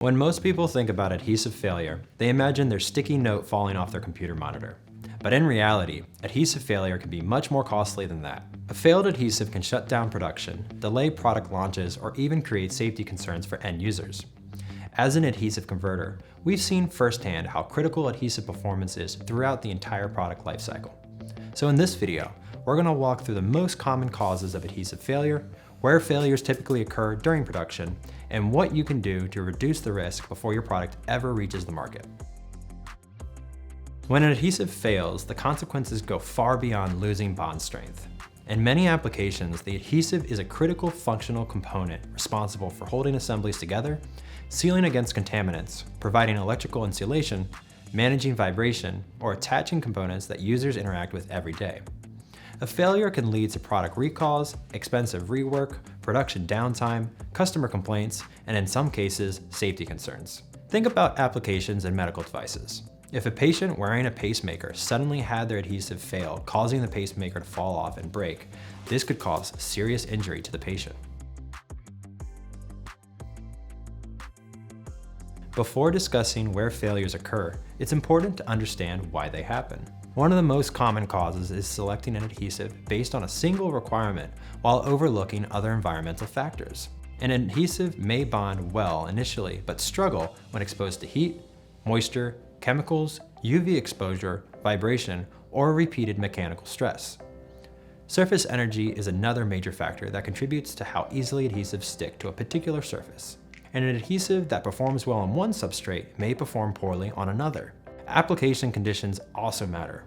When most people think about adhesive failure, they imagine their sticky note falling off their computer monitor. But in reality, adhesive failure can be much more costly than that. A failed adhesive can shut down production, delay product launches, or even create safety concerns for end users. As an adhesive converter, we've seen firsthand how critical adhesive performance is throughout the entire product lifecycle. So in this video, we're going to walk through the most common causes of adhesive failure, where failures typically occur during production, and what you can do to reduce the risk before your product ever reaches the market. When an adhesive fails, the consequences go far beyond losing bond strength. In many applications, the adhesive is a critical functional component responsible for holding assemblies together, sealing against contaminants, providing electrical insulation, managing vibration, or attaching components that users interact with every day. A failure can lead to product recalls, expensive rework, production downtime, customer complaints, and in some cases, safety concerns. Think about applications in medical devices. If a patient wearing a pacemaker suddenly had their adhesive fail, causing the pacemaker to fall off and break, this could cause serious injury to the patient. Before discussing where failures occur, it's important to understand why they happen. One of the most common causes is selecting an adhesive based on a single requirement while overlooking other environmental factors. An adhesive may bond well initially, but struggle when exposed to heat, moisture, chemicals, UV exposure, vibration, or repeated mechanical stress. Surface energy is another major factor that contributes to how easily adhesives stick to a particular surface. An adhesive that performs well on one substrate may perform poorly on another. Application conditions also matter.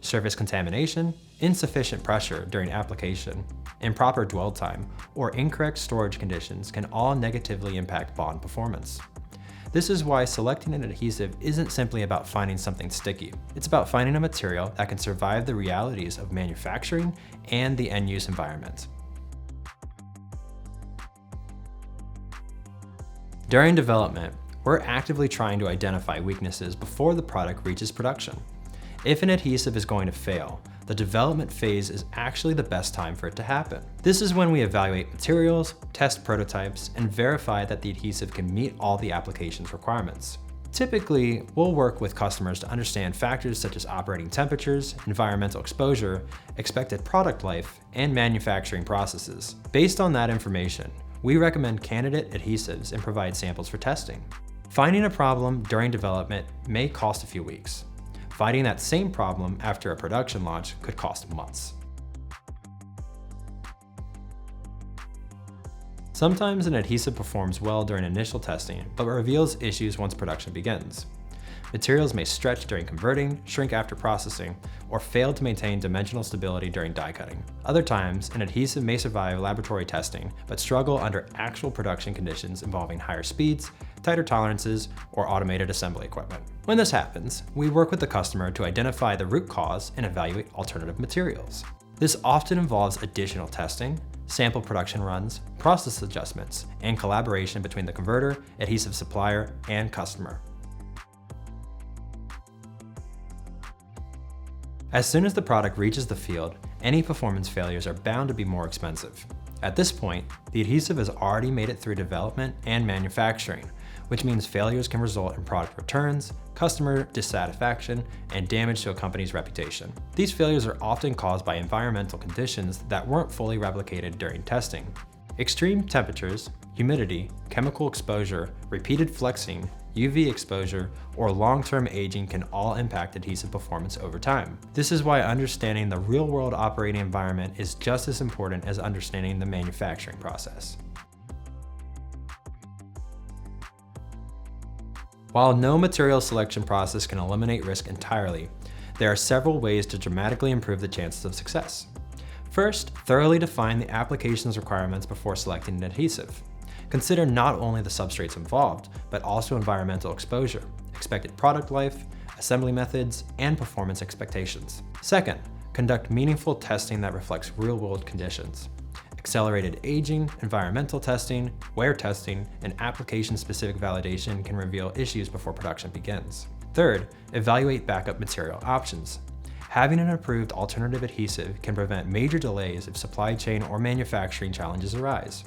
Surface contamination, insufficient pressure during application, improper dwell time, or incorrect storage conditions can all negatively impact bond performance. This is why selecting an adhesive isn't simply about finding something sticky. It's about finding a material that can survive the realities of manufacturing and the end-use environment. During development, we're actively trying to identify weaknesses before the product reaches production. If an adhesive is going to fail, the development phase is actually the best time for it to happen. This is when we evaluate materials, test prototypes, and verify that the adhesive can meet all the application's requirements. Typically, we'll work with customers to understand factors such as operating temperatures, environmental exposure, expected product life, and manufacturing processes. Based on that information, we recommend candidate adhesives and provide samples for testing. Finding a problem during development may cost a few weeks. Finding that same problem after a production launch could cost months. Sometimes an adhesive performs well during initial testing, but reveals issues once production begins. Materials may stretch during converting, shrink after processing, or fail to maintain dimensional stability during die cutting. Other times, an adhesive may survive laboratory testing, but struggle under actual production conditions involving higher speeds, tighter tolerances, or automated assembly equipment. When this happens, we work with the customer to identify the root cause and evaluate alternative materials. This often involves additional testing, sample production runs, process adjustments, and collaboration between the converter, adhesive supplier, and customer. As soon as the product reaches the field, any performance failures are bound to be more expensive. At this point, the adhesive has already made it through development and manufacturing, which means failures can result in product returns, customer dissatisfaction, and damage to a company's reputation. These failures are often caused by environmental conditions that weren't fully replicated during testing. Extreme temperatures, humidity, chemical exposure, repeated flexing, UV exposure, or long-term aging can all impact adhesive performance over time. This is why understanding the real-world operating environment is just as important as understanding the manufacturing process. While no material selection process can eliminate risk entirely, there are several ways to dramatically improve the chances of success. First, thoroughly define the application's requirements before selecting an adhesive. Consider not only the substrates involved, but also environmental exposure, expected product life, assembly methods, and performance expectations. Second, conduct meaningful testing that reflects real-world conditions. Accelerated aging, environmental testing, wear testing, and application-specific validation can reveal issues before production begins. Third, evaluate backup material options. Having an approved alternative adhesive can prevent major delays if supply chain or manufacturing challenges arise.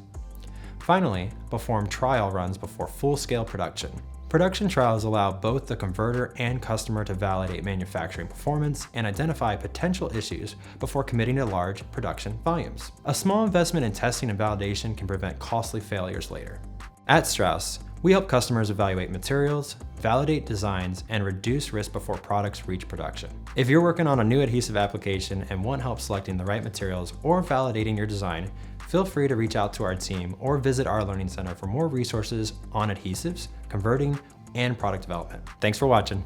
Finally, perform trial runs before full-scale production. Production trials allow both the converter and customer to validate manufacturing performance and identify potential issues before committing to large production volumes. A small investment in testing and validation can prevent costly failures later. At Strauss, we help customers evaluate materials, validate designs, and reduce risk before products reach production. If you're working on a new adhesive application and want help selecting the right materials or validating your design, feel free to reach out to our team or visit our Learning Center for more resources on adhesives, converting, and product development. Thanks for watching.